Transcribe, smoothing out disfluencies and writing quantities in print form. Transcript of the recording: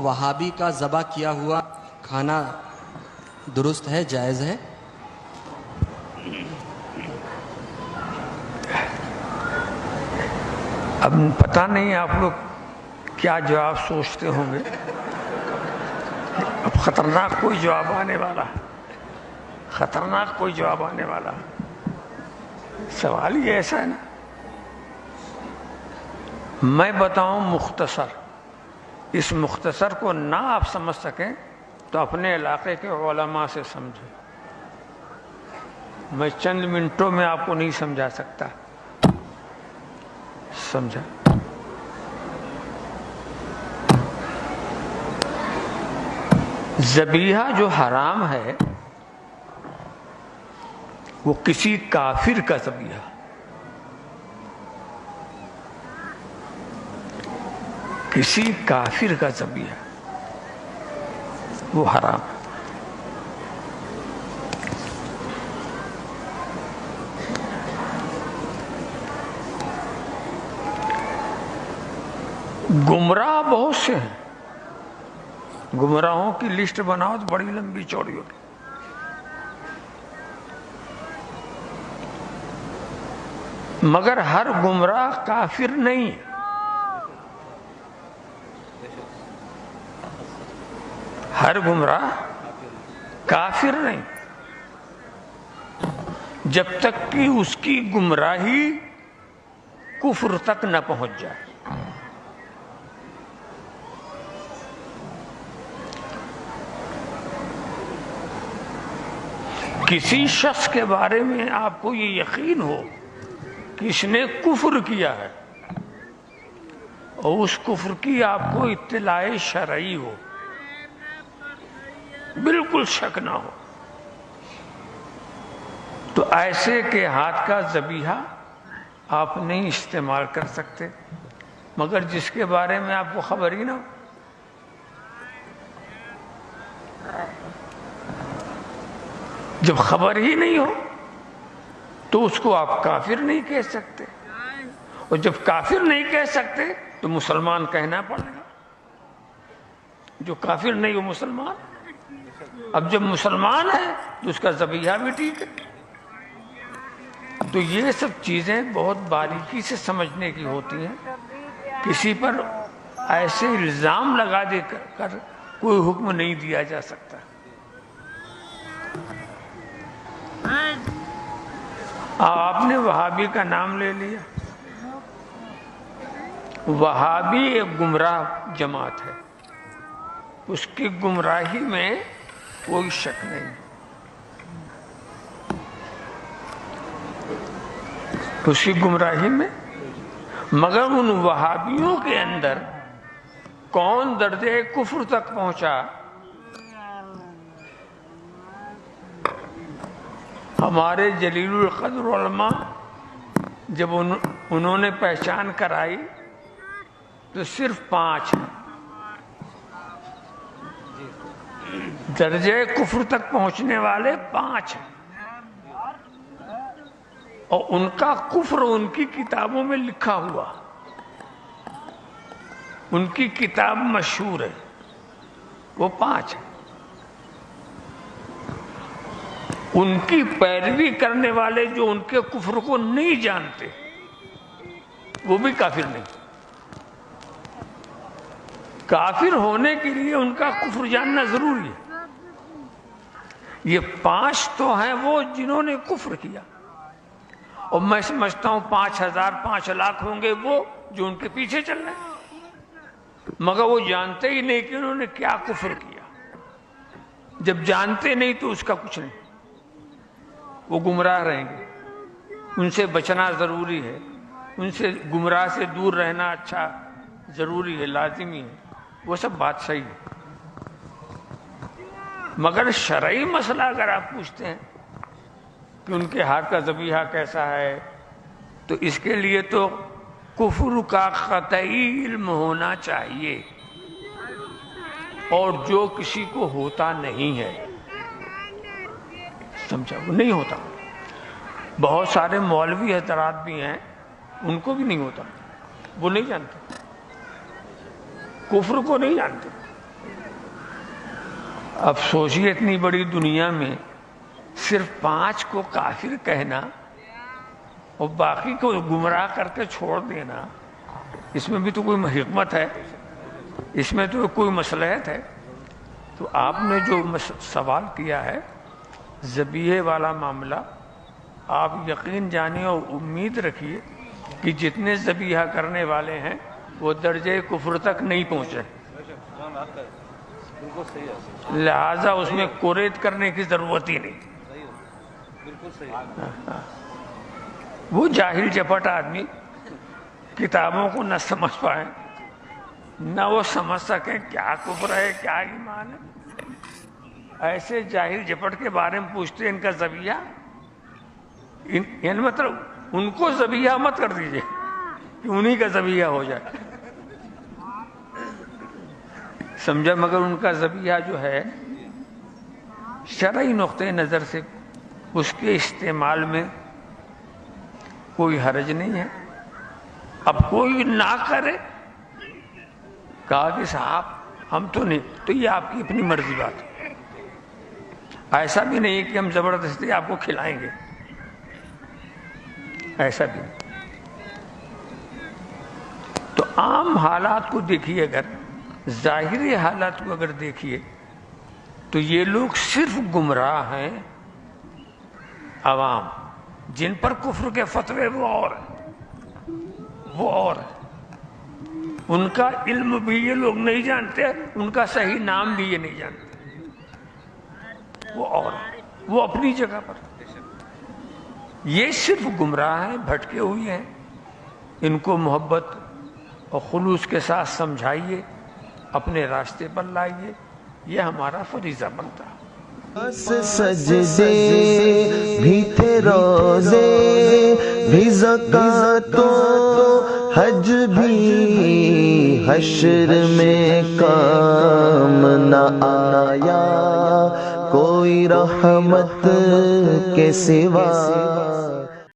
وہابی کا ذبح کیا ہوا کھانا درست ہے، جائز ہے؟ اب پتہ نہیں آپ لوگ کیا جواب سوچتے ہوں گے. اب خطرناک کوئی جواب آنے والا، خطرناک کوئی جواب آنے والا. سوال یہ ایسا ہے نا، میں بتاؤں مختصر، اس مختصر کو نہ آپ سمجھ سکیں تو اپنے علاقے کے علماء سے سمجھیں. میں چند منٹوں میں آپ کو نہیں سمجھا سکتا. سمجھا؟ ذبیحہ جو حرام ہے وہ کسی کافر کا ذبیحہ، کسی کافر کا ذبیحہ وہ حرام ہے. گمراہ بہت سے ہیں، گمراہوں کی لسٹ بناؤ تو بڑی لمبی چوڑی ہوگی. مگر ہر گمراہ کافر نہیں ہے. ہر گمراہ کافر نہیں، جب تک کہ اس کی گمراہی کفر تک نہ پہنچ جائے. کسی شخص کے بارے میں آپ کو یہ یقین ہو کہ اس نے کفر کیا ہے اور اس کفر کی آپ کو اطلاع شرعی ہو، بالکل شک نہ ہو، تو ایسے کے ہاتھ کا ذبیحہ آپ نہیں استعمال کر سکتے. مگر جس کے بارے میں آپ کو خبر ہی نہ ہو، جب خبر ہی نہیں ہو تو اس کو آپ کافر نہیں کہہ سکتے، اور جب کافر نہیں کہہ سکتے تو مسلمان کہنا پڑے گا. جو کافر نہیں وہ مسلمان. اب جب مسلمان ہے تو اس کا ذبیحہ بھی ٹھیک ہے. تو یہ سب چیزیں بہت باریکی سے سمجھنے کی ہوتی ہیں. کسی پر ایسے الزام لگا دے کر کوئی حکم نہیں دیا جا سکتا. آپ نے وہابی کا نام لے لیا. وہابی ایک گمراہ جماعت ہے، اس کی گمراہی میں کوئی شک نہیں. اس کی گمراہی میں، مگر ان وہابیوں کے اندر کون درجے کفر تک پہنچا، ہمارے جلیل القدر علماء جب انہوں نے پہچان کرائی تو صرف 5 ہیں. درجے کفر تک پہنچنے والے 5 ہیں، اور ان کا کفر ان کی کتابوں میں لکھا ہوا، ان کی کتاب مشہور ہے. وہ 5 ہیں. ان کی پیروی کرنے والے جو ان کے کفر کو نہیں جانتے وہ بھی کافر نہیں. کافر ہونے کے لیے ان کا کفر جاننا ضروری ہے. یہ 5 تو ہیں وہ جنہوں نے کفر کیا، اور میں سمجھتا ہوں 5000 5 لاکھ ہوں گے وہ جو ان کے پیچھے چل رہے ہیں، مگر وہ جانتے ہی نہیں کہ انہوں نے کیا کفر کیا. جب جانتے نہیں تو اس کا کچھ نہیں، وہ گمراہ رہیں گے. ان سے بچنا ضروری ہے، ان سے گمراہ سے دور رہنا اچھا ضروری ہے، لازمی ہے. وہ سب بات صحیح ہے. مگر شرعی مسئلہ اگر آپ پوچھتے ہیں کہ ان کے ہاتھ کا ذبیحہ کیسا ہے، تو اس کے لیے تو کفر کا قطعی علم ہونا چاہیے، اور جو کسی کو ہوتا نہیں ہے. سمجھا؟ وہ نہیں ہوتا. بہت سارے مولوی حضرات بھی ہیں ان کو بھی نہیں ہوتا، وہ نہیں جانتے، کفر کو نہیں جانتے. اب سوچیے اتنی بڑی دنیا میں صرف 5 کو کافر کہنا اور باقی کو گمراہ کر کے چھوڑ دینا، اس میں بھی تو کوئی حکمت ہے، اس میں تو کوئی مصلحت ہے۔ تو آپ نے جو سوال کیا ہے ذبیحے والا معاملہ، آپ یقین جانیں اور امید رکھیے کہ جتنے ذبیحہ کرنے والے ہیں وہ درجے کفر تک نہیں پہنچے، لہذا اس میں کوریت کرنے کی ضرورت ہی نہیں۔ وہ جاہل جپٹ آدمی کتابوں کو نہ سمجھ پائے، نہ وہ سمجھ سکیں کیا کفر ہے کیا ایمان ہے، ایسے جاہل جپٹ کے بارے میں پوچھتے ان کا ذبیحہ، یعنی مطلب ان کو ذبیحہ مت کر دیجئے کہ انہی کا ذبیحہ ہو جائے، سمجھا؟ مگر ان کا ذبیحہ جو ہے شرعی نقطۂ نظر سے اس کے استعمال میں کوئی حرج نہیں ہے۔ اب کوئی نہ کرے، کہا کہ صاحب ہم تو نہیں، تو یہ آپ کی اپنی مرضی بات ہے، ایسا بھی نہیں کہ ہم زبردستی آپ کو کھلائیں گے، ایسا بھی نہیں۔ تو عام حالات کو دیکھیے، اگر ظاہری حالات کو اگر دیکھیے تو یہ لوگ صرف گمراہ ہیں، عوام جن پر کفر کے فتوے وہ اور ہیں، وہ اور ہیں، ان کا علم بھی یہ لوگ نہیں جانتے، ان کا صحیح نام بھی یہ نہیں جانتے، وہ اور ہیں، وہ اپنی جگہ پر، یہ صرف گمراہ ہیں، بھٹکے ہوئے ہیں، ان کو محبت اور خلوص کے ساتھ سمجھائیے، اپنے راستے پر لائیے، یہ ہمارا فریضہ بنتا ہے۔ سجدے بھی تھے، روزے بھی، زکوٰۃ و حج بھی، حشر میں کام نہ آیا کوئی رحمت کے سوا۔